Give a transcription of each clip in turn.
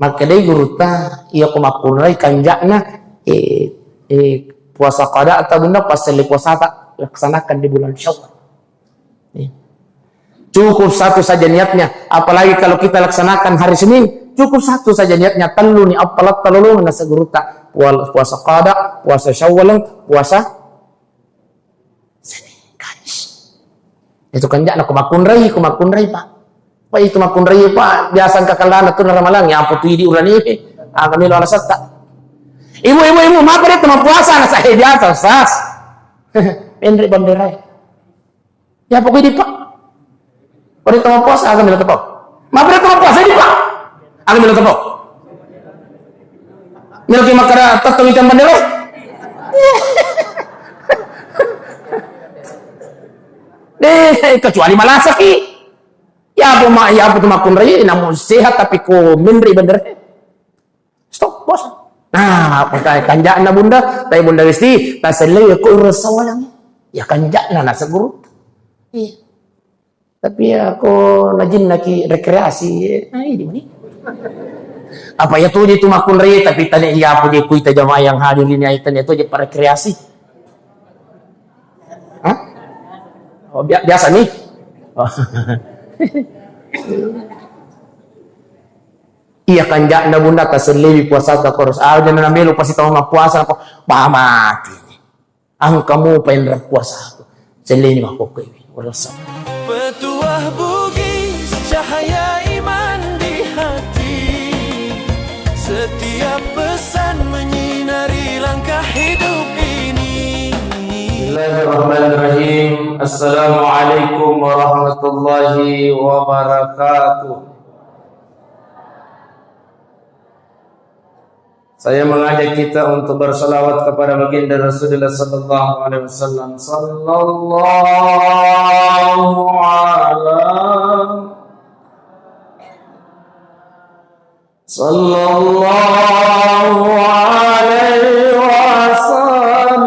Maka dai guru ta iya kumakunrai kanjakna puasa qada atau bunda pas puasa tak laksanakan di bulan Syawal. Cukup satu saja niatnya. Apalagi kalau kita laksanakan hari Senin, cukup satu saja niatnya. Telu ni apalat talulung nasa guru tak puasa qada, puasa Syawal, puasa Senin Kamis. Itu kanjakna kumakunrai Pak. Pak itu makunrai Pak, biasa kakalana tu naramalang ya apa tu di ulan ini. Kami lo alasat tak. Ibu, maka dia teman puasa na saya biasa sas. Pendek banderai. Ya pokoknya di Pak. Pada teman puasa akan bilang tepok. Maka dia teman puasa di Pak. Akan bilang tepok. Milki makara tetap ikan banderai. Kecuali malah sakit. Ya apa tu makun raya namun sehat tapi ko menri bener. Stop bos. Nah, pakai kanjakna bunda, tapi bunda mesti tak selai ko resawalang. Ya kanjakna nasa guru. Iya. Tapi aku najin lagi rekreasi. Di mana? Apa ya tu itu makun raya tapi tanya iya apa dia kuita jamaah yang hadir ini aitan itu je para rekreasi. Hah? Oh, biasa nih. Oh. Iya kanjakna bunda taselewi puasa ka koros jangan namelo pasti tahu puasa apa mati ang kamu pengen puasa aku selewi aku kowe urasa petuah bugis cahaya iman di hati setiap pesan menyinari langkah hidup ini. Bismillahirrahmanirrahim. Assalamualaikum warahmatullahi wabarakatuh. Saya mengajak kita untuk bersalawat kepada baginda Rasulullah sallallahu alaihi wasallam. Sallallahu alaihi wasallam.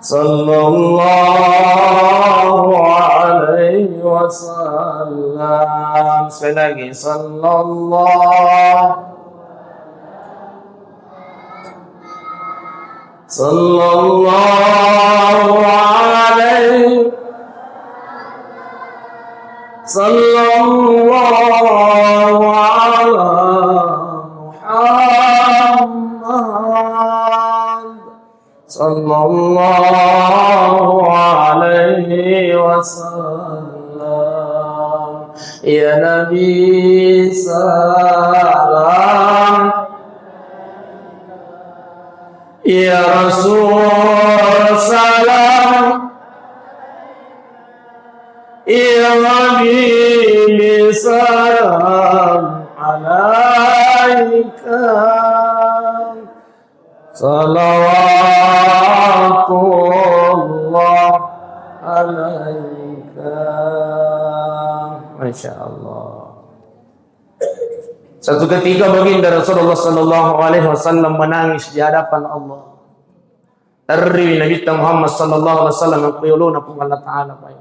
Sallallahu alaihi wasallam. Sekali lagi sallallahu alaihi sallallahu ala Muhammad sallallahu alaihi wasallam. Ya Nabi salam, ya Rasul salam, ya Nabi salam alaika salawatullah alaika. Masya Allah. Satu ketika baginda Rasulullah sallallahu alaihi wasallam menangis di hadapan Allah. Terri Nabi Muhammad sallallahu alaihi wasallam yaquluna pun Allah Taala baik.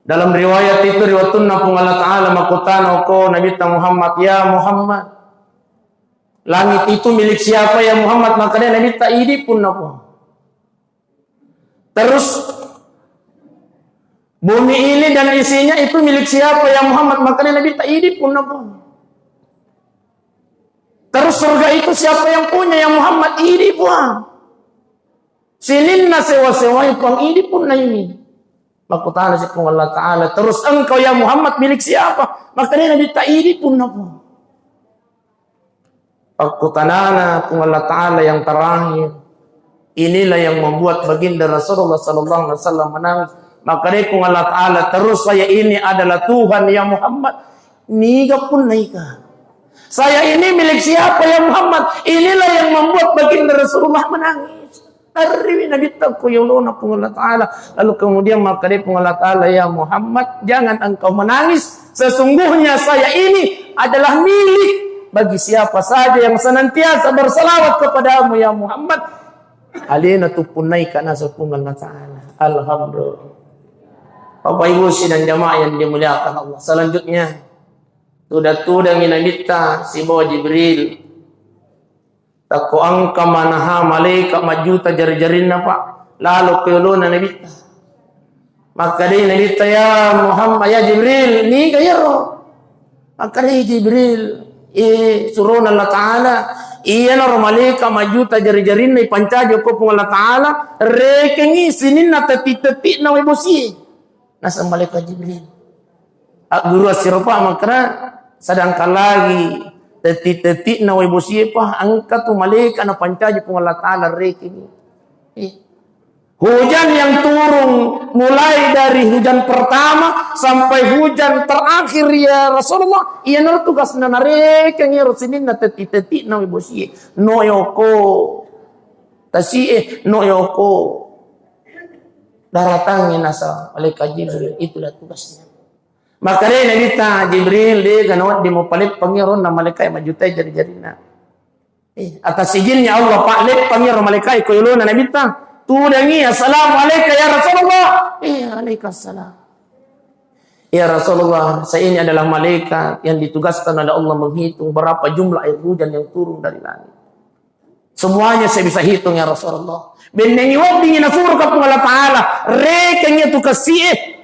Dalam riwayat itu riwayatun pun Allah Taala makutana ko Nabi Muhammad, ya Muhammad, langit itu milik siapa ya Muhammad? Maka dia Nabi ta'idi pun apa? Terus bumi ini dan isinya itu milik siapa ya Muhammad? Maka dia Nabi ta'idi pun apa? Terus surga itu siapa yang punya ya Muhammad? Idi pun. Sininna sewa-sewa pun idi pun na ini. Maka ta'ala si Allah Ta'ala. Terus engkau ya Muhammad milik siapa? Maka dia Nabi ta'idi pun apa? Akutanana kung Allah Ta'ala yang terakhir. Inilah yang membuat baginda Rasulullah sallallahu alaihi wasallam menangis. Maka dia kung Allah Ta'ala terus saya ini adalah Tuhan ya Muhammad. Niga pun naika. Saya ini milik siapa ya Muhammad? Inilah yang membuat baginda Rasulullah menangis. Arriwi Nabi taquyuluna kung Allah Ta'ala. Lalu kemudian maka dia kung Allah Ta'ala ya Muhammad, jangan engkau menangis. Sesungguhnya saya ini adalah milik bagi siapa saja yang senantiasa berselawat kepadamu ya Muhammad. Alina tu punai kana sepungan Allah Ta'ala. Alhamdulillah. Bapak Ibu sidang jamaah yang dimuliakan Allah. Selanjutnya, tudang inamita si bawa Jibril. Tako angka manaha malaikat majuta jari-jarinna Pak. Lalu keuluna nabita. Maka dia nabita ya Muhammad ya Jibril. Ni kaya roh. Maka dia Jibril. Surun Allah Ta'ala. Iya nor malaikat majuta jari-jarinna ipancajo ko pung Allah Ta'ala. Rekengi sinin na teti-teti na webosi. Nasa malaikat Jibril. Guru asiropa makna sedangkan lagi teti-teti na webosi pa angkat tu malaikat na pancajo pung Allah Ta'ala rekengi. Hujan yang turun mulai dari hujan pertama sampai hujan terakhir ya Rasulullah. Iya nor tugas na nareken ya Rasulullah na teti-teti na webosi. No yoko. Tasi no yoko. Daratangin nasa malaikat Jibril. Itulah tugasnya. Maka dia nabita Jibril dia ganawat di mupalit pangiron na malaikat majutai jari-jari na. Atas izinnya Allah palit pangiron malaikat kuyulun na nabita. Tudangi assalamualaikum ya Rasulullah. Waalaikumsalam. Ya Rasulullah, saya ini adalah malaikat yang ditugaskan oleh Allah menghitung berapa jumlah air hujan yang turun dari langit. Semuanya saya bisa hitung ya Rasulullah. Benengi wabdi na surga pung Allah Ta'ala. Rekengnya tu kasih.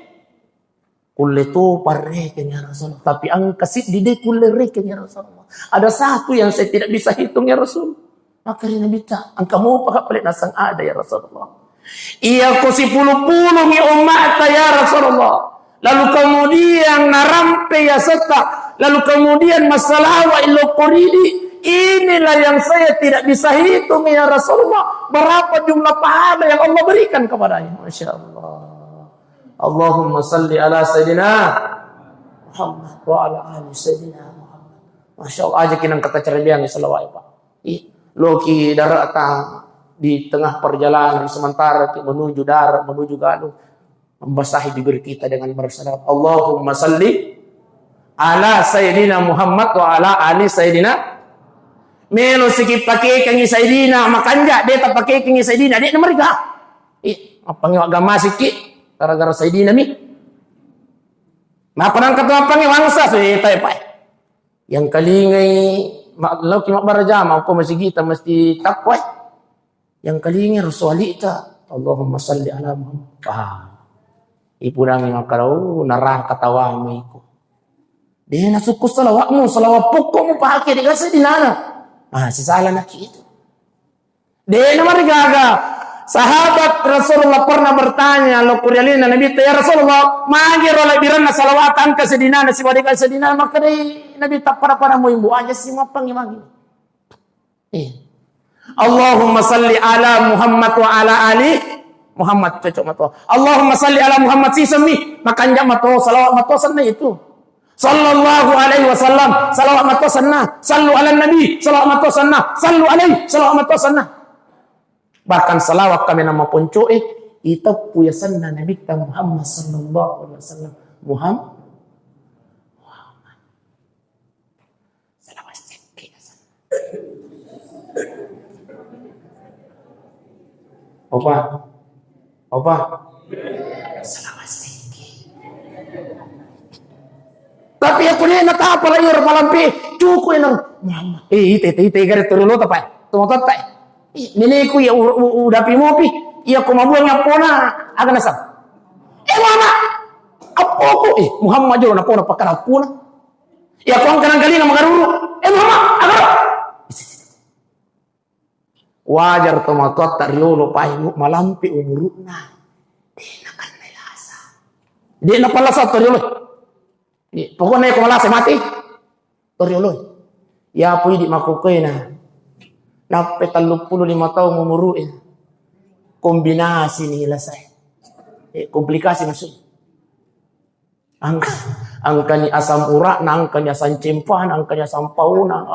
Kulle tu parreken ya Rasulullah. Tapi ang kasih dide kulle reken ya Rasulullah. Ada satu yang saya tidak bisa hitung ya Rasul. Maka dia nabita. Ang kamu palit nasang ada ya Rasulullah. Iya ko si puluh-puluh ni umat ya Rasulullah. Lalu kemudian narampe ya serta. Lalu kemudian masalah wa ilo koridi. Inilah yang saya tidak bisa hitung ya Rasulullah. Berapa jumlah pahala yang Allah berikan kepadanya. Masya Allah. Allahumma salli ala Sayyidina Muhammad wa ala ali Sayyidina Muhammad. Masya Allah. Aja kinang kata cerbiang ya salawat Pak. Loki darata di tengah perjalanan sementara menuju darat, menuju Galuh. Membasahi bibir kita dengan bersalawat. Allahumma salli ala Sayyidina Muhammad wa ala ali Sayyidina. Melo sikit pakai kangi Sayyidina makanja dia tak pakai kangi Sayyidina dia mereka. Apa ngi agama sikit gara-gara Sayyidina mi. Mapanang kata apa ngi wangsa suy tay yang kalingai maklau kimak barajama ko masih kita mesti takwa. Yang kalingai Rasulullah ta Allahumma salli ala Muhammad. Ipurang yang kalau narah katawa mo iko. Dia nasukus salawatmu, salawat pokok mo pakai di kasi dinana. Sisala na kita. Dia naman gaga. Sahabat Rasulullah pernah bertanya, lo kurialin na Nabi, ya Rasulullah, magir oleh biran na salawatan ka sedina na si wadika sedina, maka day Nabi tak para mo imbu aja si mapang imagi. Allahumma salli ala Muhammad wa ala ali Muhammad cocok mato. Allahumma salli ala Muhammad si semi, makanya mato salawat mato sana itu. Sallallahu alaihi wasallam, salawat mato sana, sallu ala Nabi, salawat mato sana, sallu alaihi, salawat mato sana. Bahkan salawat kami nama ponco itu puya sanna Nabi Muhammad sallallahu alaihi wasallam. Muhammad salawat sikit. Opa salawat sikit. Tapi aku ni nak apa lagi malampi cukup nang Muhammad. Ite garis turulo tapai. Tumotot tai. Nini ku ya udah pimopi, iya ku mabuang pona aga nasab. Mama, apa ku? Muhammad jero na pona pakara puna. Iya ku ang kanang gali na magaruru. Mama, aga. Wajar tomatot tariolo pai malampi umuruna. Di nakan melasa. Di na palasa tariolo. Pokoknya ku malasa mati. Tariolo. Ya pui di makukoy na. Nape 35 tahun umuruin. Kombinasi nila saya. Komplikasi masuk. Angkanya asam urat, angkanya asam cempah, angkanya asam pauna.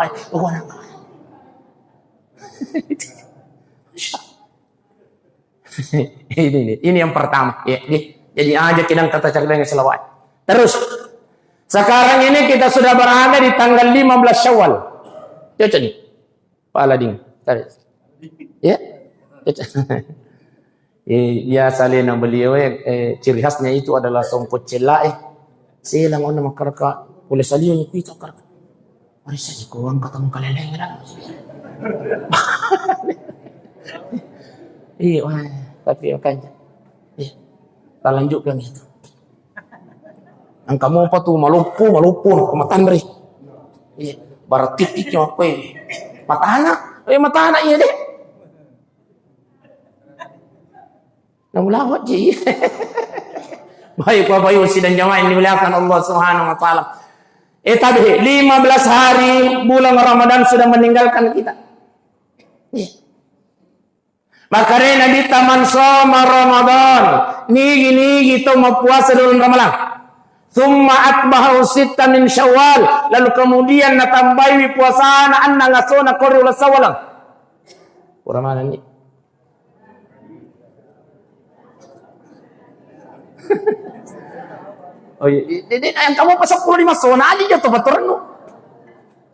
Ini yang pertama. Jadi aja kita kata cakap selawat. Terus. Sekarang ini kita sudah berada di tanggal 15 Syawal. Cocok nih. Pak Aladin, ya, Biasa lena beliau ciri khasnya itu adalah songkot celak silang ona makaraka oleh salio ni kita karaka. Mari saja ko ang katong kaleleng lang. Iya, tapi makanya. Kita lanjutkan itu. Ang kamu apa tuh malupu kematan beri. Iya, barat titiknya apa ini? Mata anak iya deh. Namulawat je. Baik Bapak Ibu sidang jamaah yang dimuliakan Allah Subhanahu wa taala. Tadi 15 hari bulan Ramadan sudah meninggalkan kita. Yeah. Makanya Nabi taman soma Ramadan. Nigi itu mau puasa bulan Ramadan. Thumma atbahu sitta min Syawal. Lalu kemudian natambahi puasa anna ngasona qori ulah sawalang. Kurang mana ni? Oh iya, yang kamu pasok 15 sona aja jatuh baturan lu.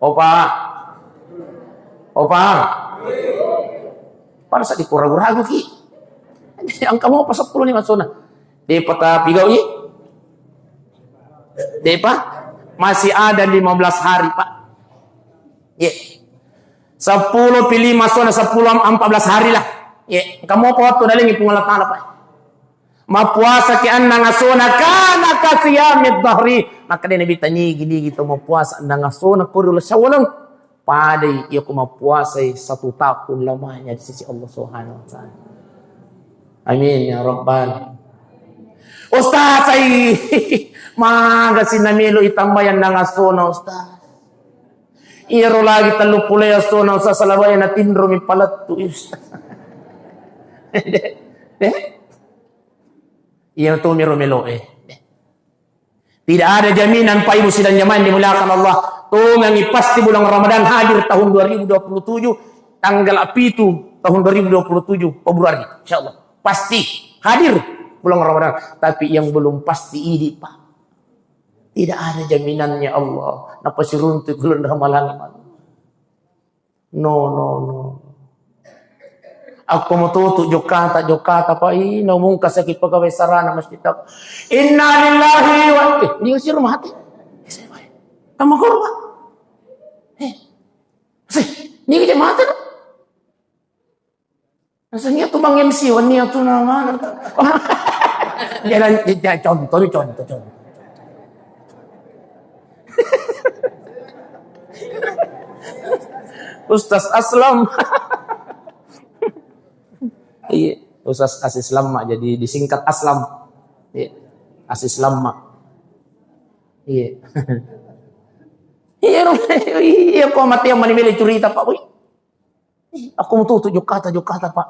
Opa. Para sa di kurang-kurang ki. Yang kamu pasok 15 sona. Di peta pigau ni. Depa masih ada 15 hari, Pak. Ya. 10 pilih masuk 10 14 hari lah. Ya, kamu apa waktu dalam pengalat Allah, Pak? Mapuasa ki anna ngasona kana kasiyamid dhahri. Maka dia Nabi tanya gini gitu mapuasa anna ngasona kurul syawalang. Pada ia ku mapuasa 1 tahun lamanya di sisi Allah Subhanahu wa taala. Amin ya rabbal. Ustaz maga sinamilo itambayan na ngasona ustaz. Iro lagi talo pulay asona sa salabayan na tindro mi palat tu ustaz. Iya tu melo Tidak ada jaminan Pak Ibu sidang jamaah dimuliakan Allah. Tungangi pasti bulan Ramadan hadir tahun 2027 tanggal itu tahun 2027 Februari insyaallah. Pasti hadir bulan Ramadan, tapi yang belum pasti ini Pak. Tidak ada jaminannya Allah. Napa siruntuk bulan Ramadan. No. Aku mau tutup Jokata Pak ini ngomong kasakit pegawai sarana masjid aku. Inna lillahi wa ini sih rumah hati. Kamu korban. Ini kita mati. Rasanya tuh Bang MC wani tuh nama. Jalan contoh. Ustaz Aslam. Iya, Ustaz Asislam mak jadi disingkat Aslam. Iya. Asislam mak. Iya. Iya kok mati yang menimili cerita Pak. Aku mau tutup Jokata Pak.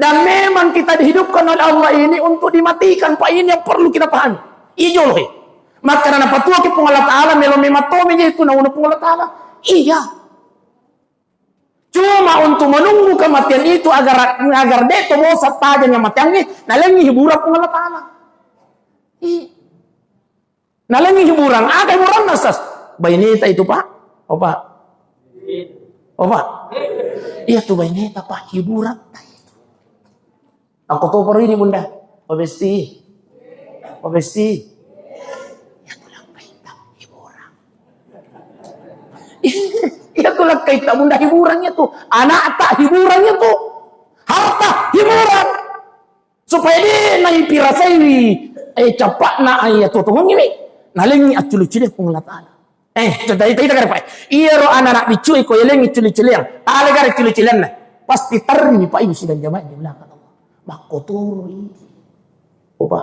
Dan memang kita dihidupkan oleh Allah ini untuk dimatikan Pak, ini yang perlu kita pahami. Iya loh. Maka karena patua ke pengalat ta'ala melo mematomi itu na uno pengalat ta'ala. Iya. Cuma untuk menunggu kematian itu agar dia mau satajanya matian ini nalengi hiburan pengalat ta'ala. Iya. Nalengi hiburan, ada hiburan nasas. Bainita itu Pak. Opa. Iya tuh bainita Pak, hiburan. Aku tahu perlu ini Bunda. Pabesti. Ya tulang kaita hiburan. Ya tulang kaita Bunda hiburannya tuh. Anak tak hiburannya tuh. Harta hiburan. Supaya dia naik pirasai. Capak na ayat tuh ini. Nalengi at culu-culu pengelatan. Kita Pak. Iya ro anak bicuy ko yelengi culu-culu yang. Gara culu-culuan na. Pasti terni Pak Ibu sidang jamaah di belakang. Makotoro ini. Opa.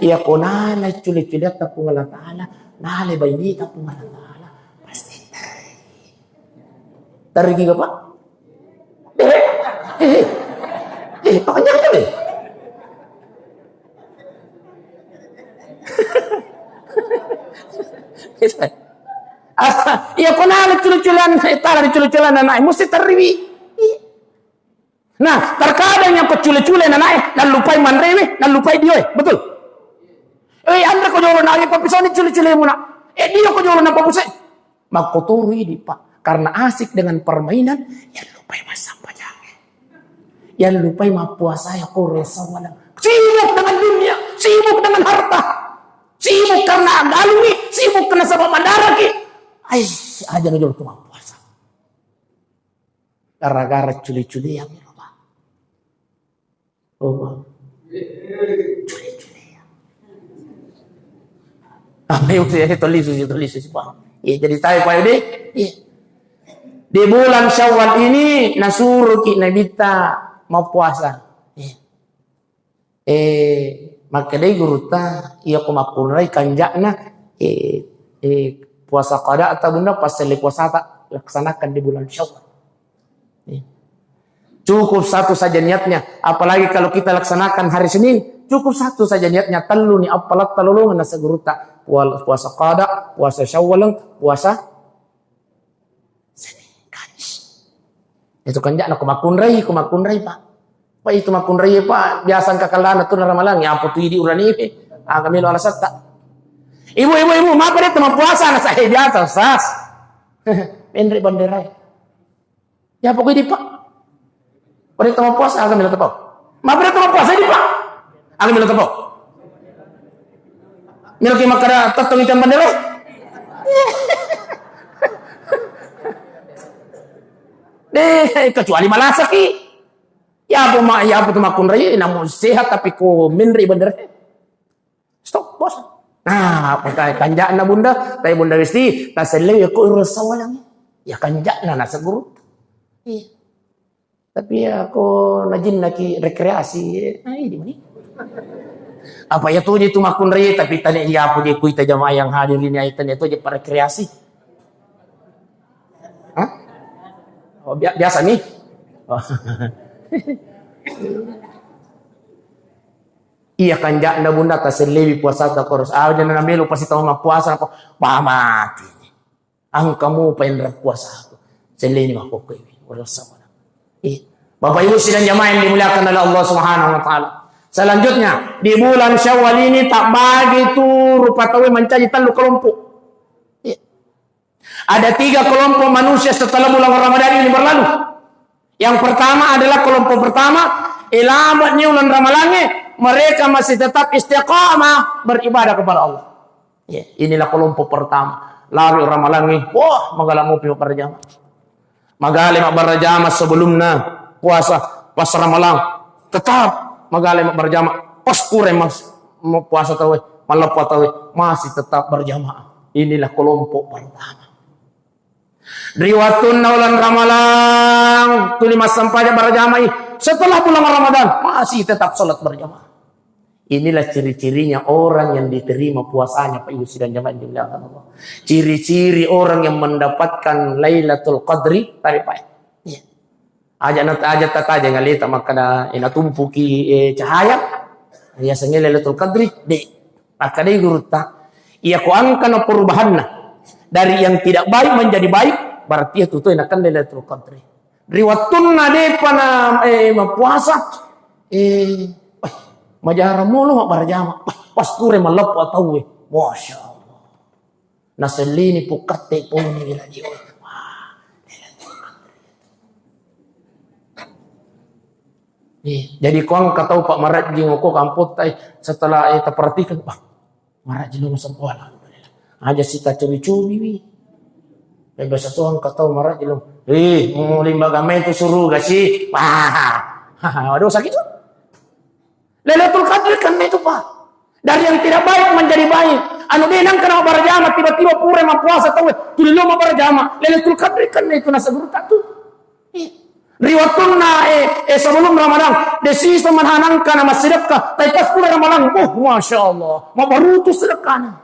Iya ko nala culi-culi at pungalat ta'ala. Nala bainita pungalat ta'ala. Pasti Tarigi ka Pak? Pakanya ka eh. Iya ko nala culi-culian. Tala culi-culian na naik. Mesti terriwi. Nah, terkadang yang kecule-cule na naik, dan lupai manrewe, dan lupai dia, betul? Anda ko jolo na papisani cule-cule mo na. Dia ko jolo na papusay. Magkoturi di Pak. Karena asik dengan permainan, yang lupa masang pajak. Yang lupa puasa ya Rasulullah. Sibuk dengan dunia, sibuk dengan harta. Sibuk karena agalumi, sibuk karena sebab mandaraki. Aja ngejol cuma puasa. Gara-gara culi-culi yang lupa. Culi-culi yang. Ayo saya tulis Pak. Ya, jadi tahu Pak ini. Ya. Di bulan Syawal ini nasuruh ki nabita mau puasa. Ya. Maka dai guruta ia kumakunrai kanjakna puasa qada atau bunda pas puasa tak laksanakan di bulan Syawal. Ya. Cukup satu saja niatnya, apalagi kalau kita laksanakan hari Senin, cukup satu saja niatnya. Telu ni apalat talulungan nasa guruta. Puasa qada, puasa Syawal, puasa Senin Kamis. Itu kanjakna kumakunrai Pak. Pak itu makunrai Pak, biasa kakalana tu ramalang ya apa tu di urani kami lo alasat tak. Ibu, maaf dia teman puasa anak saya biasa sas. Pendek banderai. Ya pokoknya di Pak. Pada teman puasa kami lo tepok. Maaf dia teman puasa di Pak. Kami lo tepok. Milki makara tatong ikan banderai. Kecuali malasaki. Ya apa tuh makun raya namun sehat tapi ko minri bener. Stop bos. Nah, pakai kanjakna bunda, tay bunda gesti, ta sele ya ko rasawalang. Ya kanjakna na seguru. Iya. Tapi ya ko najin lagi rekreasi. Di mana? Apa ya tuh itu makun raya tapi tanya ya apa dia kuita jamaah yang hadir ini aitan itu aja para rekreasi. Hah? Oh, biasa nih. Oh. Iya kanjakna bunda taselewi puasa ta koros aja na melu pasti tahu puasa apa mati ang kamu pendra puasa aku seleni mako ko wala sama. Bapak Ibu sidang jamaah yang dimuliakan oleh Allah Subhanahu wa taala. Selanjutnya di bulan Syawal ini tak bagi tu rupa tahu mencari telu kelompok. Ada 3 kelompok manusia setelah bulan Ramadan ini berlalu. Yang pertama adalah kelompok pertama, ilamatnya bulan Ramalange, mereka masih tetap istiqamah beribadah kepada Allah. Ya, inilah kelompok pertama. Lalu Ramalange, wah, magalamu piu parjama. Magalim berjama sebelumnya puasa pas Ramalan, tetap magalim berjama. Pas kure mas puasa tawe, malam tawe masih tetap berjamaah. Inilah kelompok pertama. Riwatun naulan ramalang tu 5 sampai berjamaah setelah bulan Ramadan masih tetap salat berjamaah. Inilah ciri-cirinya orang yang diterima puasanya Pak Ibu sidang jamaah dimuliakan Allah. Ciri-ciri orang yang mendapatkan Lailatul Qadri tadi Pak. Ya. Aja tata ngalita makana tumpuki cahaya. Ya sengel Lailatul Qadri de. Maka dei guruta ia ko angkana perubahanna dari yang tidak baik menjadi baik, berarti itu enakan Lailatul Qadri. Riwatun nade pana puasa majara mulu barjama. Pas kure malap atau Masya Allah. Naselini pukate pun ni gila dia. Jadi kau kata Pak Marat jingoko kamput setelah terperhatikan Pak Marat jingoko sempuan. Aja sita cumi-cumi wi. Bebas tuang kata marah jelum. Mau limbaga main tu suruh gak sih? Aduh sakit tuh. Lailatul Qadri kan itu Pak. Dari yang tidak baik menjadi baik. Anu denang kena berjamaah tiba-tiba pure ma puasa tahu. Tulilo ma berjamaah. Lailatul Qadri kan itu nasa guru tu. Riwatuna sebelum Ramadan desi manhanangkan nama sedekah. Tapi pas bulan Ramadan, Masya Allah. Ma baru tu sedekah.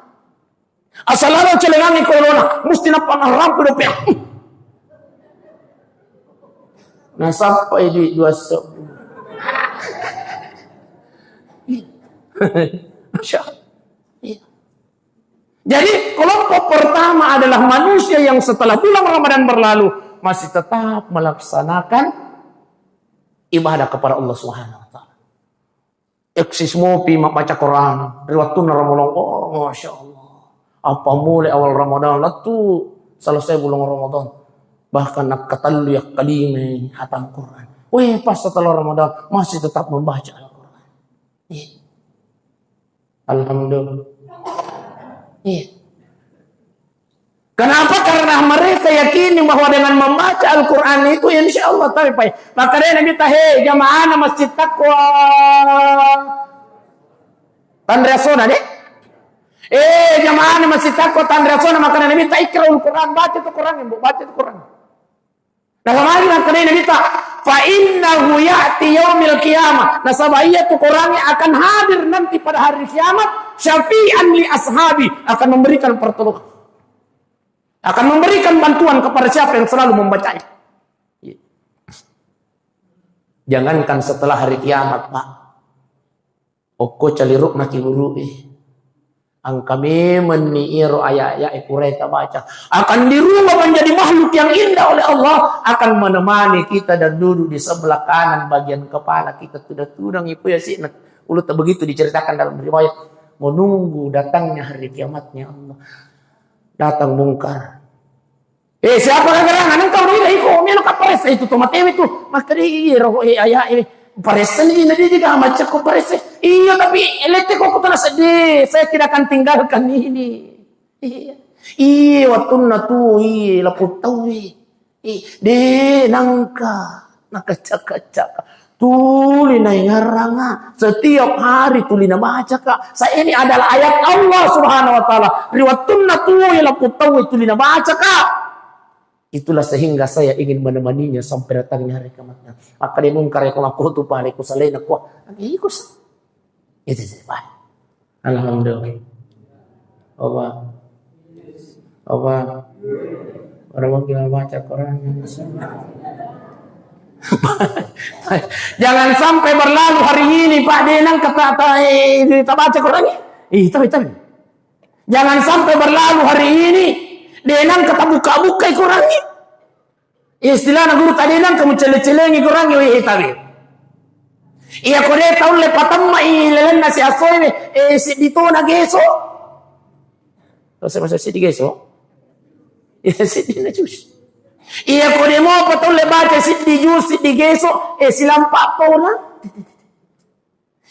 Asalaran celengangi corona, mesti napan rampu dopiah. Nah sampai di 2 Masya Allah. Jadi kelompok pertama adalah manusia yang setelah bulan Ramadan berlalu masih tetap melaksanakan ibadah kepada Allah Subhanahu wa taala. Eksis mopi baca Quran, riwayatun Ramadan. Masya Allah. Apa mulai awal Ramadan lalu selesai bulan Ramadan Bahkan akatallu yak kalime hatam Quran. Weh, pas setelah Ramadan masih tetap membaca Al-Quran. Iya. Alhamdulillah. Iya. Kenapa? Karena mereka yakini bahwa dengan membaca Al-Quran itu insya Allah tahu. Maka dia Nabi tahe jamaah masjid takwa. Tandrasona deh. Jamaah masjid takwa tandrasona maka Nabi tak ikra'ul Quran, baca itu Quran, baca itu Quran. Nah kemarin maka Nabi tak fa innahu ya'ti yaumil qiyamah. Nah sabaya itu Qurannya akan hadir nanti pada hari kiamat syafi'an li ashabi, akan memberikan pertolongan. Akan memberikan bantuan kepada siapa yang selalu membacanya. Jangankan setelah hari kiamat, Pak. Oko caliruk naki buru'i. Ang kami meniiru ayat-ayat kureta baca. Akan dirubah menjadi makhluk yang indah oleh Allah. Akan menemani kita dan duduk di sebelah kanan bagian kepala kita. Tudang itu ya sih. Ulut begitu diceritakan dalam riwayat. Menunggu datangnya hari kiamatnya Allah. Datang mungkar. Siapa gerangan engkau ni iko meno kapares itu tomatewe itu makari roh ayah ini paresen ini dia juga macam ko parese iya tapi elete kok tu sedih saya tidak akan tinggalkan ini iya watunna tu iya laput tawi de nangka nakacak-cak tuli na ngaranga setiap hari tuli na baca kak saya ini adalah ayat Allah Subhanahu wa taala riwatunna tu laput tawi tuli na baca kak. Itulah sehingga saya ingin menemaninya sampai datangnya hari kiamatnya. Maka dia mungkar ya kalau tu pare ku saleh nak kuah. Itu Pak. Alhamdulillah. Allah. Orang kita baca Quran. Jangan sampai berlalu hari ini Pak Denang kita baca Quran. Tapi. Jangan sampai berlalu hari ini Denang kata buka-buka ikurangi. Istilahnya guru tadi nang kamu cele-celengi ikurangi wih tabi. Iya kode tahu lepatan mai lelen nasi asoy si dito na geso. Terus masa si di geso? Iya si di na jus. Iya kode mo patol lebaca si di jus si di geso silam pa na.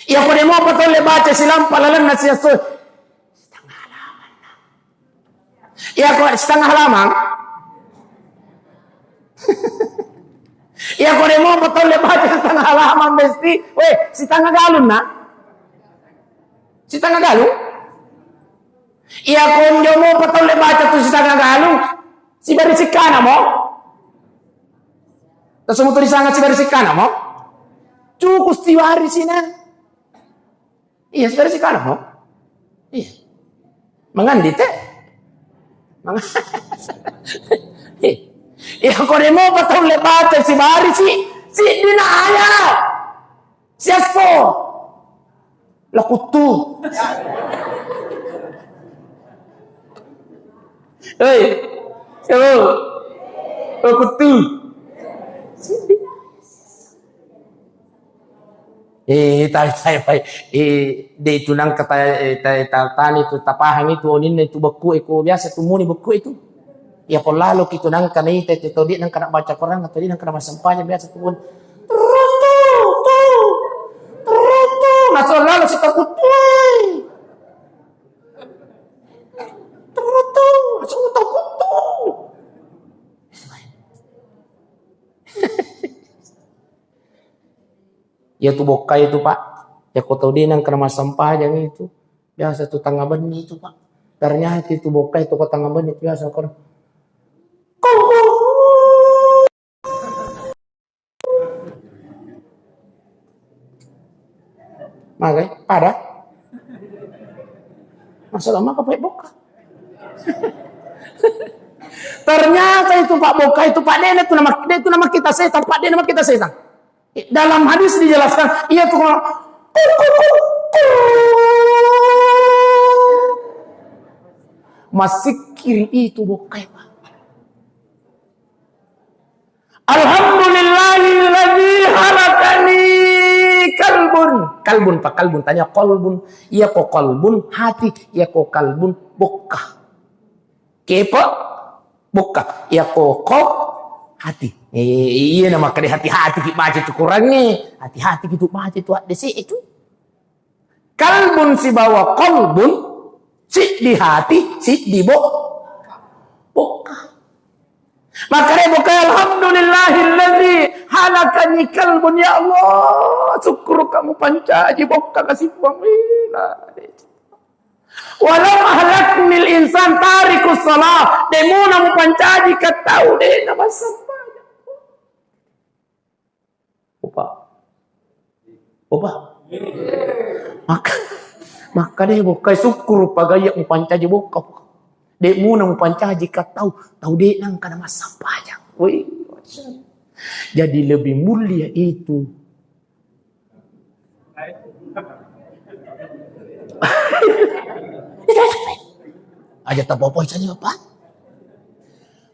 Iya kode mo patol lebaca silam palalan nasi asoy. Ya kok setengah halaman. Ya kok dia mau betul baca setengah halaman mesti. Weh, setengah galun nak. Setengah galun. Ya kok dia mau betul baca tu setengah galun. Si barisikana mo. Terus mau tulisan si barisikana mo. Cukup stiwari sina. Iya, si barisikana mo. Iya. Mangandi teh. Ya kau demo patau lebat si bari si dina ayah siapa lakutu lakutu de itu nang kata tani itu tapahang itu onin itu beku eko biasa tu muni beku itu ya polalo kitu nang kana itu di nang kana baca Quran atau di nang kana sampahnya biasa tu pun terutu masuk lalu setakut terutu masuk takut ya tu bokai itu Pak. Ya kau tahu dia nang kena sampah yang itu. Biasa tu tangga benih itu Pak. Ternyata itu bokai itu kau tangga benih biasa kau. Magai, pada. Masalah maka pakai boka. Ternyata itu Pak bokai itu Pak dia itu nama kita setan. Pak dia nama kita setan. Dalam hadis dijelaskan, ia tuh masih kiri itu bokai Pak. Alhamdulillahilladzi halakani kalbun Pak kalbun tanya qalbun iya kok qalbun hati iya kok kalbun bokah kepo bokah iya kok hati. Iya nama kali hati-hati kita baca itu kurangnya. Hati-hati kita baca itu ada sih itu. Kalbun si bawa kolbun, si di hati, si di boka. Makanya buka alhamdulillahilladzi halakani kalbun ya Allah. Syukur kamu pancaji boka kasih buang walau ahlaknil insan tarikus salah demuna mu pancaji katau deh nama sampah. Opa. Maka deh boka syukur pagaya mu pancaji boka. Dek muna mu pancaji katau tahu deh nang kana mas sampah. Woi. Jadi lebih mulia itu. Aja tak apa-apa saja apa?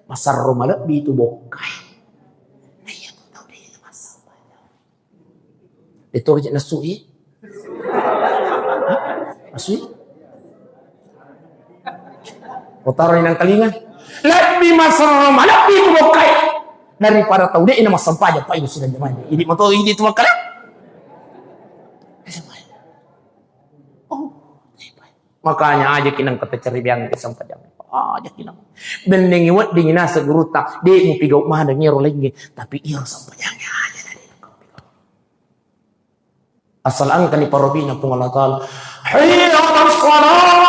Masar rumah lebih itu bokai. Nah iya tuh tahu deh masa banyak. Itu aja nasui. Nasui. Kotaran yang telinga. Lebih masar rumah lebih itu bokai. Daripada tahu deh ini masa banyak Pak Ibu sudah zaman. Ini motor ini itu makan. Makanya aja kinang kata ceribiang sampai jam. Aja kinang. Bendeng iwat dingina seguruta. Dek mu pigau mah ada ngiro lagi. Tapi iyo sampai jam aja dari. Asal angkan di parobina pun Allah Ta'ala. Hayya as-salat.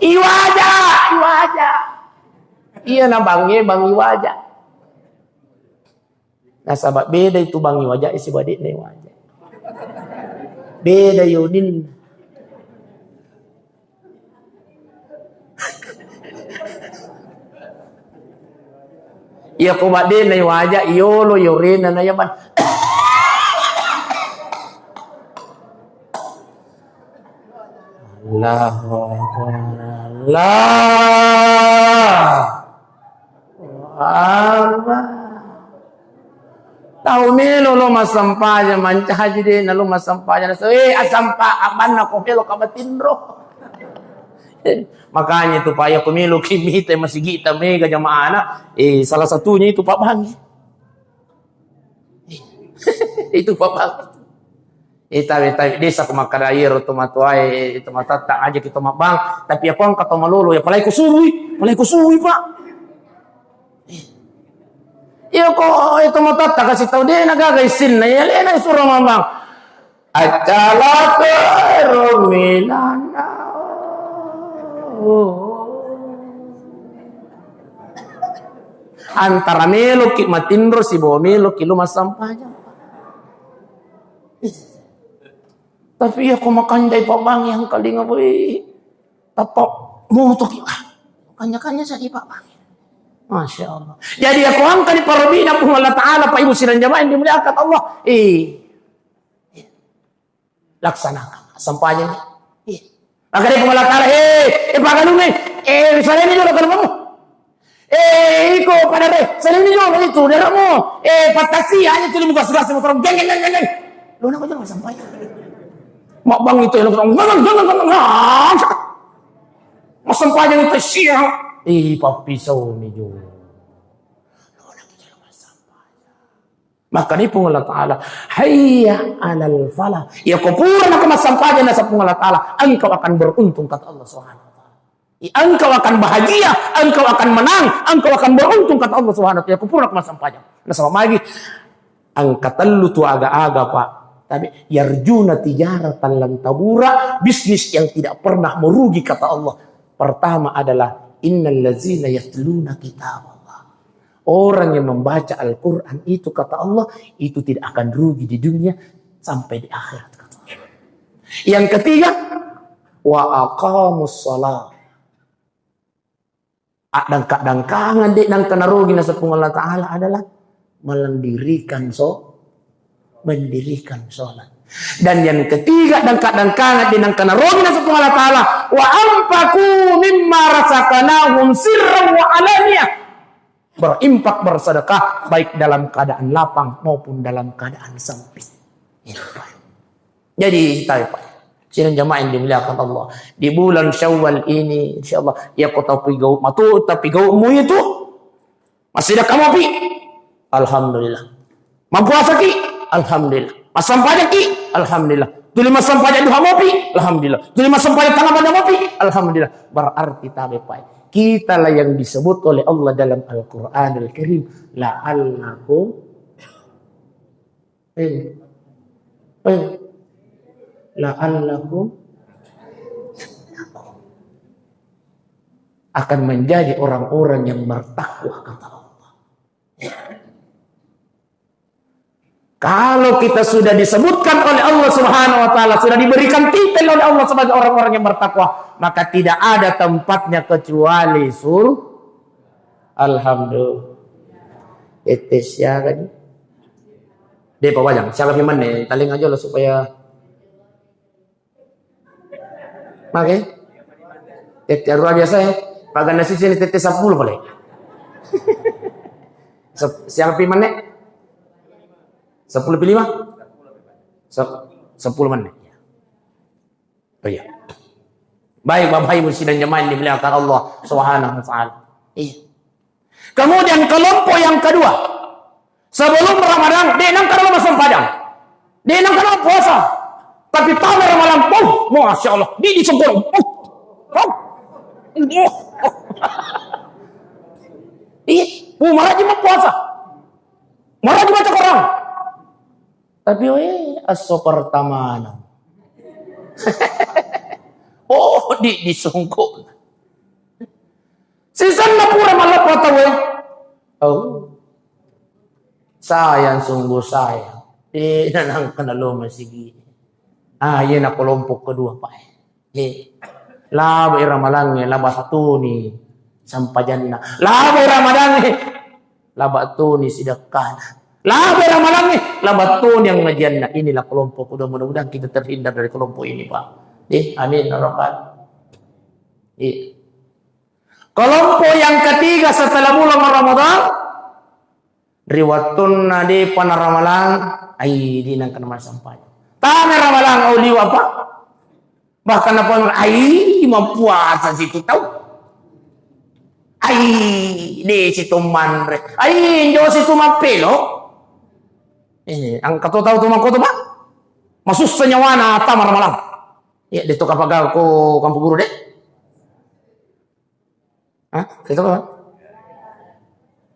Iwaja. Iya na bangi wajah. Nah sahabat beda itu bangi wajah isi badik nih wajah. Beda yudin. Iya ko badik nih wajah iyolo yorena na yaman. Allahu Akbar. Allah. Tahu melo lo masampaja mancahaji de na lo masampaja na asampa aban na ko melo kabatindro. Makanya itu payah pemilu kimite masigita mega jamaah na salah satunya itu Pak Bang. Itu Pak Bang. Tahu desa kumakarair tu matuai itu matata aja kita mabang tapi apa ang kata malolo ya palay kusuwi Pak. Iyo ko ito matata kasi tao di nagagaysin na yan. Yan ay surang mamang. At kalate romilana. Antara melo ki matindro si bawa melo ki lumasampanya. Tapi ako makanday pa bang yang kalinga boy. Tapok mo to ki. Kanya-kanya sa Pak Bang. Masya Allah. Jadi aku angkat di parobina pun Allah Ta'ala Pak Ibu sidang jamaah yang dimuliakan Allah. Laksanakan. Sampainya nih. Makanya pun Allah Ta'ala. Pak Ganung nih. Misalnya ini juga kamu. Iko pada deh. Misalnya ini juga itu. Daramu. Patasi aja tuh dibuka sudah semua. Geng. Lu nak aja gak sampai. Mak bang itu yang jangan. Mas sampainya itu siang. Papi saw ni jo. Maka ni pun Allah Ta'ala. Hayya alal falah. Ya kupura na kemasampajan na sa pun Allah Ta'ala. Engkau akan beruntung kata Allah Subhanahu wa Ta'ala. Engkau akan bahagia. Engkau akan menang. Engkau akan beruntung kata Allah Subhanahu wa Ta'ala. Ya kupura na kemasampajan. Nah sama lagi. Angkatan lu tu aga-aga Pak. Tapi yarjuna tijaratan lan tabura. Bisnis yang tidak pernah merugi kata Allah. Pertama adalah innal ladzina yatluna kitab Allah. Orang yang membaca Al-Quran itu kata Allah itu tidak akan rugi di dunia sampai di akhirat kata Allah. Yang ketiga wa aqamus shalah. Dangkangan di nang kana rugi na sa Allah Ta'ala adalah mendirikan sholat. Dan yang ketiga dangkangan di nang kana rugi na sa Allah Ta'ala wa anfaqu mimma razaqnahum sirran wa alaniyah. Berimpak bersedekah baik dalam keadaan lapang maupun dalam keadaan sempit. Jadi kita sidang jamaah yang dimuliakan Allah, di bulan Syawal ini insyaallah ya kau tahu pigau matu tapi gaumu itu masih ada kamu pi, alhamdulillah. Mampu asa ki, alhamdulillah. Masam pajak ki, alhamdulillah. Tuli masam pajak duha mopi, alhamdulillah. Tuli masam pajak tangan pada mopi, alhamdulillah. Berarti tabe pai. Kita lah yang disebut oleh Allah dalam Al-Qur'anul Karim, la'allakum la'allakum akan menjadi orang-orang yang bertakwa kata Allah. Kalau kita sudah disebutkan oleh Allah Subhanahu wa taala, sudah diberikan titel oleh Allah sebagai orang-orang yang bertakwa, maka tidak ada tempatnya kecuali alhamdulillah. Etes ya kan. Dia pawajang, siapa yang mana? Taling aja lah supaya oke. Tete luar biasa ya. Pagan nasi sini tete 10 boleh. Siapa yang mana? 10 pilih 5? 10 menit. Oh iya. Baik Bapak Ibu sidang jemaah yang dimuliakan Allah Subhanahu wa taala. Iya. Kemudian kelompok yang kedua, sebelum Ramadan, dia nang kada masam padang. Dia nang kada puasa. Tapi tahu Ramadan, Masya Allah, dia disempurna. Iya, marah cuma puasa. Marah cuma cakap orang. Tapi aso pertama. Disungkuk. Sisan na pura malah patawe. Sayang sungguh sayang. Nanang kanalo masigi. Yan na kelompok kedua pa. Labo iramalangnya labat tuni sampajanna. Labo iramalangnya labat tuni sidakana. Labar ramalan nih, labatun yang ngajian. Nah, inilah kelompok. Mudah-mudahan kita terhindar dari kelompok ini, Pak. Amin. Kelompok yang ketiga setelah bulan Ramadan, riwatun nadi panaramalan, di nang kana sampai. Tana ramalan auliu apa? Bahkan apa mempuasa situ tahu. Di situ manre. Jo situ mapelo. Ang kataw tu mangko to ba? Masus sa nyawa na tamar malam. Ya dito kapag ko kampo guru de. Kito ba?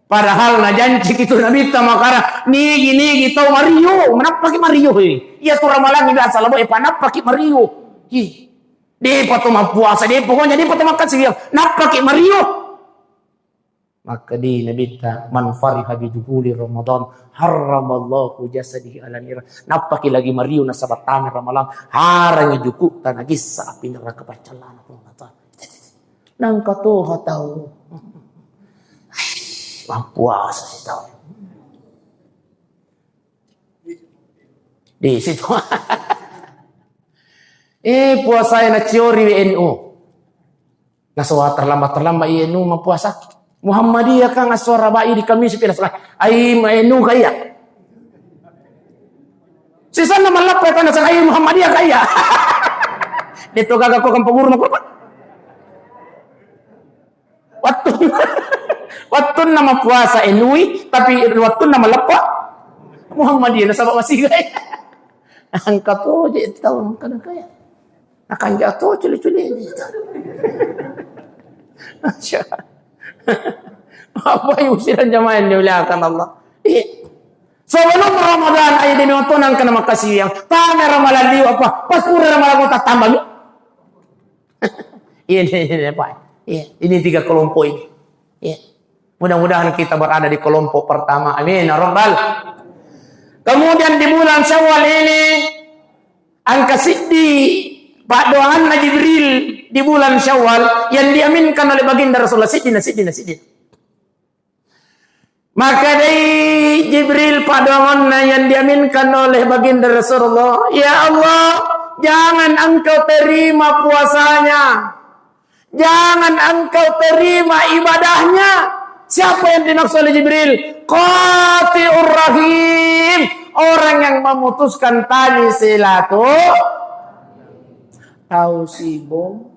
Padahal na janji kito nabita makara nigi tahu Mario, manapaki Mario Iya tu ramalan ida asal bo panapaki Mario. Di pato mapuasa di pokoknya di pato makan siang. Napaki Mario. Maka di nabita man fariha bi dukhuli Ramadan haramallahu jasadihi ala nira. Napaki lagi Mario na sabatana Ramalan harangi juku tanagis sa api neraka pacalan ko nata. Nang katuha tahu. Mampuasa si tahu. Di situ. Puasa na teori NU. Nasawa terlambat INU mapuasa. Muhammadiyah kang aswara bai di kami sepira maenu kaya. Sisa na malapay ka na sa Muhammadiyah kaya. Dito gagako kang paguro na ko. Watun na mapuasa enui tapi watun na malapa. Muhammadiyah na sa masigay. Ang kato di taon kana kaya. Nakanja to culi-culi. Apa yung silang jamaah yang dimuliakan Allah? Sebelum Ramadan ay diniutunan ka na makasiyang. Tama ramalan liyo apa? Pas pura ramalan mo tatambal. Ini Pak. Ini 3 kelompok ini. Mudah-mudahan kita berada di kelompok pertama. Amin. Rabbal. Kemudian di bulan Syawal ini angka siddi Pak doaan Jibril di bulan Syawal yang diaminkan oleh baginda Rasulullah sidina. Maka dari Jibril Pak doaan yang diaminkan oleh baginda Rasulullah, ya Allah, jangan engkau terima puasanya, jangan engkau terima ibadahnya. Siapa yang dimaksud oleh Jibril? Qati'ur Rahim, orang yang memutuskan tali silaturahmi. Tahu si bom.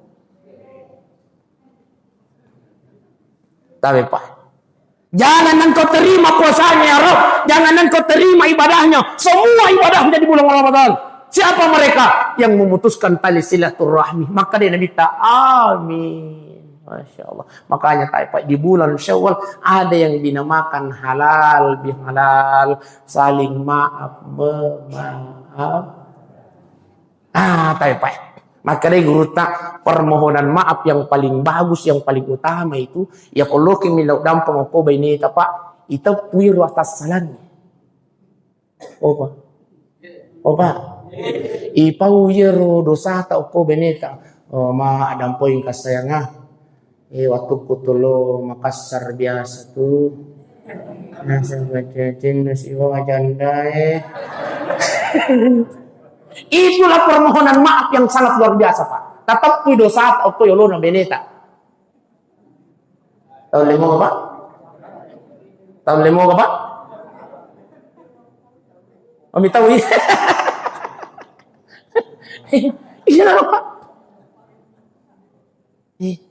Tapi Pak, jangan engkau terima puasanya ya Rabb, jangan engkau terima ibadahnya. Semua ibadah menjadi bulan Ramadan. Siapa mereka yang memutuskan tali silaturahmi? Maka dia Nabi amin. Masya Allah. Makanya Pak, di bulan Syawal ada yang dinamakan halal bihalal, saling maaf memaaf. Pak. Maka dari guru tak permohonan maaf yang paling bagus, yang paling utama itu ya kalau kimi law dampang ko ba ini Pak, itu puiro atas salangnya. Opa. Ipau yero dosa ta ko beneta. Ma adampo yung kasayanga. Waktu kutulo Makassar biasa tuh. Nasa bacacin nasi iwa janda Itulah permohonan maaf yang sangat luar biasa Pak. Tetap dosa atau yolo na beneta. Tahun limo Pak? Tahun limo ka Pak? Omitaw iya na Pak.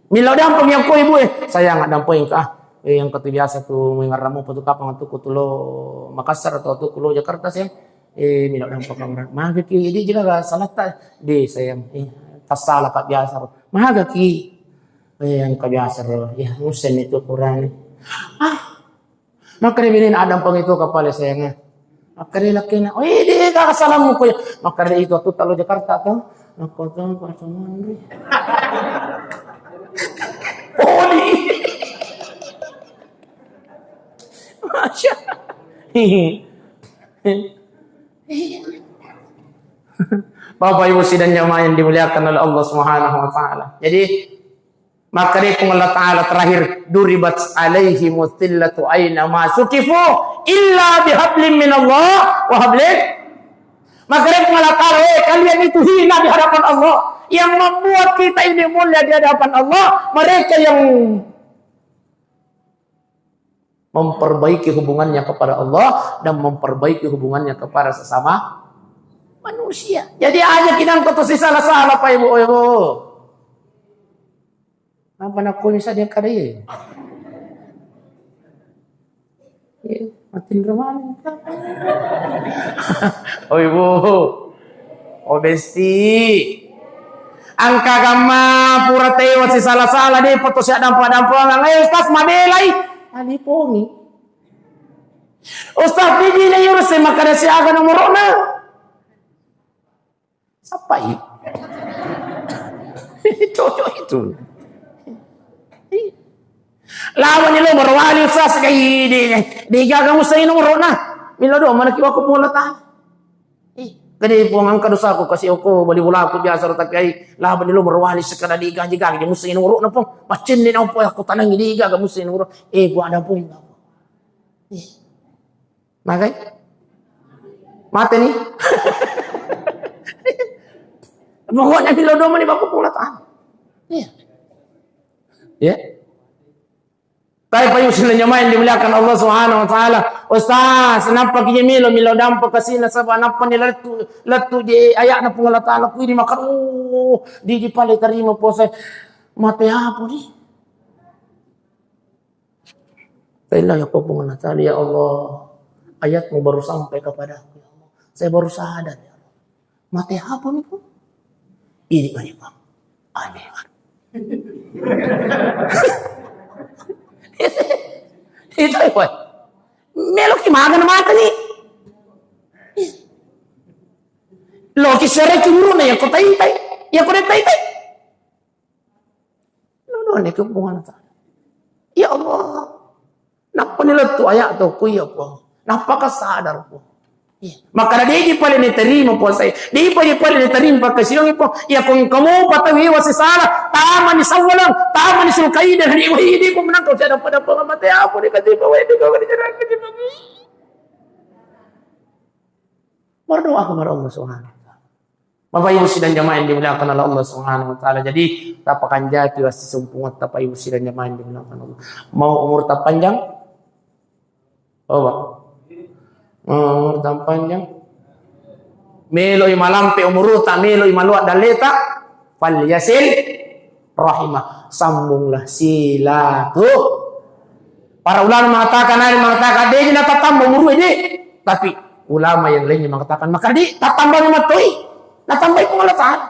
Milaw dampang yang ko ibu sayang dampang ka. Yang biasa tuh mengaramo pa to kapang to kutulo Makassar atau to kulo Jakarta sih. Milaw dampang kamera. Mahaga ki di juga salat di sayang. Tasala ka biasa. Mahaga ki yang kabiasa ya musen itu kurang. Maka rin adam pang itu kapal sayangnya. Maka rin laki na. Di kakasalam mo ko. Maka rin itu to talo Jakarta to. Ako to pasaman rin. Masya. Bapak Ibu sidang jamaah yang dimuliakan oleh Allah Subhanahu wa taala. Jadi maka dia Allah taala terakhir duribat alaihi mustillatu aina ma sukifu illa bihablin min Allah wa hablin. Maka dia Allah taala kalian itu hina di hadapan Allah. Yang membuat kita ini mulia di hadapan Allah, mereka yang memperbaiki hubungannya kepada Allah dan memperbaiki hubungannya kepada sesama manusia. Jadi aja kita kotosi salah-salah Pak Ibu. Apa nak kulis dia kadai? Matin ramai. Ibu. Besti. Angka gamma pura tewa si salah-salah deh foto si dampo-dampo ngayon ustaz mabelay. Ali pongi. Ustaz di na yun sa makarasi aga ng morona. Sapay. Itu. Lawan nilo marwali ustaz kay di gagang sa inong morona. Mila do manakiwa ko pula ta. Kadi po ang kadusa ko kasi ako balibula ko biasa tapi ay laban nilo marwali sa kanadiga jiga di musa inuro na po machin din ako ako tanang iliga ga musa inuro po ada po ina po magay mate ni mo na nilo do man iba ko pulatan tayo pa yung sila nyamain dimuliakan Allah Subhanahu wa taala. Ustaz, nampak niya milo dampo kasi nasa nampak nila latu di ayak na pong latala ko di makan di pala tarimo po sa mate hapo ni. Kailan ako pong latala ya Allah. Ayat mo baru sampai kepada aku ya Allah. Saya baru sadar ya Allah. Mate hapo ni po. Ini kan Pak. Aneh. Itu apa? Melok kimaga na mata ni. Loki sere kimuro na yang ko tay. Yang ko tay. No ne ko bunga na. Ya Allah. Napanila to aya to kuya po. Napakasadar po. Maka di pala diterima po saya. Di pala diterima kasi yung po. Ya kung kamu patawiwa si Sara, tama ni sawalang, tama ni sulkay dan hindi ko menang ko siya pada pengamati ako ni kasi pawede ko kasi kasi pagi. Berdoa kepada Allah Subhanahu wa taala. Bapak Ibu sidang jamaah yang dimuliakan oleh Allah Subhanahu wa taala. Jadi tapakan jati wasti sumpungat Bapak Ibu sidang jamaah yang dimuliakan Allah. Mau umur tak panjang? Oh, Pak. Tang panjang. Melo imalampe umuruta, melo imaluat daleta, fal yasil rahimah. Sambunglah silaturahmi. Para ulama mengatakan, dia nak tatambah umur ini. Tapi ulama yang lainnya mengatakan, maka dia tatambah matoi, natambah pun Allah Ta'ala.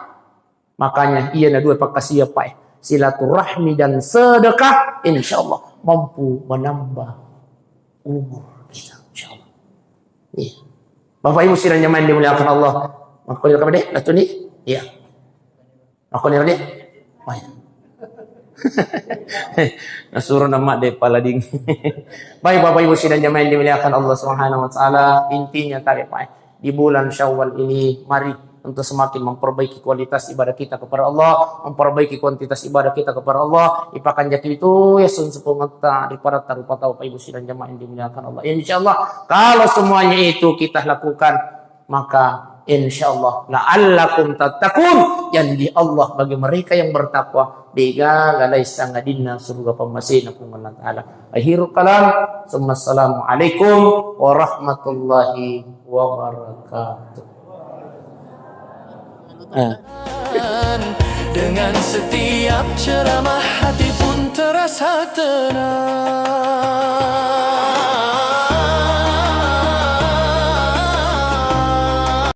Makanya ia na dua pakasiya pa silaturahmi dan sedekah, insyaallah mampu menambah umur kita, insyaallah. Iya. Bapak Ibu sidang jamaah yang dimuliakan Allah. Maka dia kepada datu ni? Iya. Maka dia Nasuruh nama de palading. Baik Bapak Ibu sidang jamaah yang dimuliakan Allah Subhanahu wa taala, intinya tadi Pak, di bulan Syawal ini mari untuk semakin memperbaiki kualitas ibadah kita kepada Allah, memperbaiki kuantitas ibadah kita kepada Allah. Ipakan jati itu ya sun sepungata di para taruh Bapak Ibu sidang jamaah yang dimuliakan Allah. Insyaallah kalau semuanya itu kita lakukan, maka insyaallah la'allakum tattaqun, yang di Allah bagi mereka yang bertakwa diga galai sangadina surga pemasina pun Allah Ta'ala. Akhirul kalam, assalamualaikum warahmatullahi wabarakatuh. Dengan setiap ceramah hati pun terasa tenang.